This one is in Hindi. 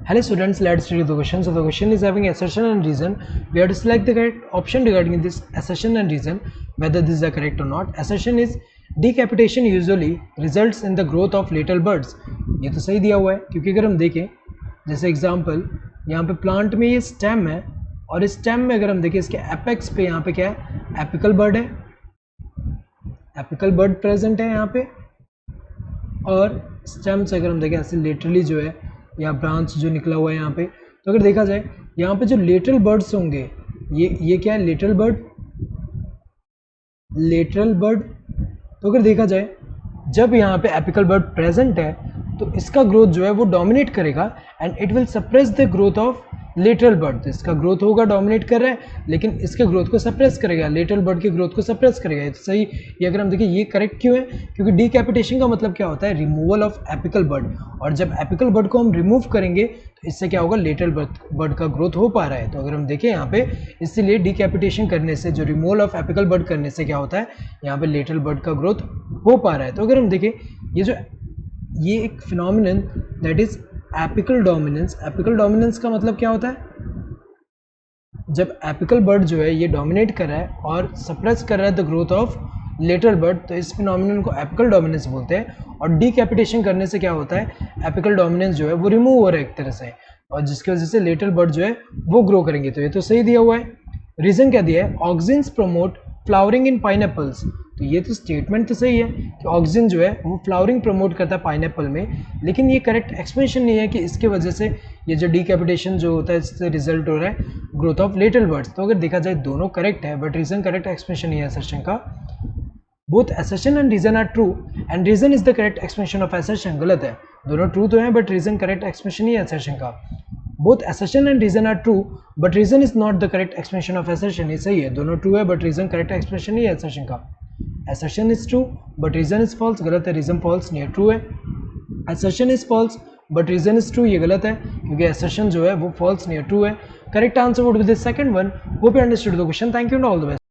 Hello students, let's read the question. So the question is having assertion and reason. We have to select the correct option regarding this assertion and reason, whether this is correct or not. Assertion is decapitation usually results in the growth of little birds. ये तो सही दिया हुआ है, क्योंकि अगर हम देखें जैसे एग्जांपल यहाँ पे प्लांट में ये स्टेम है और इस स्टेम में अगर हम देखें इसके एपेक्स पे यहाँ पे क्या है, एपिकल बर्ड है, एपिकल बर्ड प्रेजेंट है यहाँ पे, और स्टेम से अगर हम देखें ऐसे लेटरली जो है या ब्रांच जो निकला हुआ है यहाँ पे, तो अगर देखा जाए यहाँ पे जो लेटरल बर्ड्स होंगे ये क्या है, लेटरल बर्ड। तो अगर देखा जाए जब यहाँ पे एपिकल बर्ड प्रेजेंट है तो इसका ग्रोथ जो है वो डोमिनेट करेगा and it will suppress the growth of lateral bird. तो इसका ग्रोथ होगा, डोमिनेट कर रहा है, लेकिन इसके ग्रोथ को सप्रेस करेगा, लेटरल बर्ड के ग्रोथ को सप्रेस करेगा। तो सही, ये अगर हम देखें ये करेक्ट क्यों है, क्योंकि डीकैपिटेशन का मतलब क्या होता है, रिमूवल ऑफ एपिकल बर्ड, और जब एपिकल बर्ड को हम रिमूव करेंगे तो इससे क्या होगा, लेटरल बर्ड का ग्रोथ हो पा रहा है। तो अगर हम देखें यहाँ पे, इसीलिए डीकैपिटेशन करने से, जो रिमूवल ऑफ एपिकल बर्ड करने से क्या होता है, यहाँ पे लेटरल बर्ड का ग्रोथ हो पा रहा है। तो अगर हम देखें ये एक phenomenon that is apical dominance. Apical dominance का मतलब क्या होता है, जब एपिकल बर्ड जो है ये डोमिनेट कर रहा है और सप्रेस कर रहा है the growth of lateral bird, तो इस फिनोमिनन को एपिकल डोमिनेंस बोलते हैं। और डीकैपिटेशन करने से क्या होता है, एपिकल डोमिनेंस जो है वो रिमूव हो रहा है एक तरह से, और जिसकी वजह से लेटरल बर्ड जो है वो ग्रो करेंगे। तो ये तो सही दिया हुआ है। रीजन क्या दिया है, ऑक्सिन्स प्रमोट फ्लावरिंग इन पाइनएप्पल्स। तो ये तो स्टेटमेंट तो सही है कि ऑक्सीजन जो है वो फ्लावरिंग प्रमोट करता है पाइनएप्पल में, लेकिन ये करेक्ट एक्सप्लेनेशन नहीं है कि इसके वजह से ये जो डीकैपिटेशन जो होता है इससे रिजल्ट हो रहा है ग्रोथ ऑफ लिटिल बर्ड्स। तो अगर देखा जाए दोनों करेक्ट है, बट रीजन करेक्ट एक्सप्लेनेशन नहीं है असर्शन का। Both assertion and reason are true and reason is the correct explanation of assertion। गलत है, दोनों ट्रू तो हैं बट रीजन करेक्ट एक्सप्लेनेशन नहीं है assertion का। Both assertion and reason are true but reason is not the correct explanation of assertion। ये सही है, दोनों ट्रू है बट रीजन करेक्ट एक्सप्लेनेशन नहीं है assertion का। assertion is true but reason is false। गलत है, रीजन false नहीं है, ट्रू है। assertion is false but reason is true। ये गलत है, क्योंकि assertion जो है वो false नहीं है, ट्रू है। Correct answer would be the second one. Hope you understood the question. Thank you and all the best.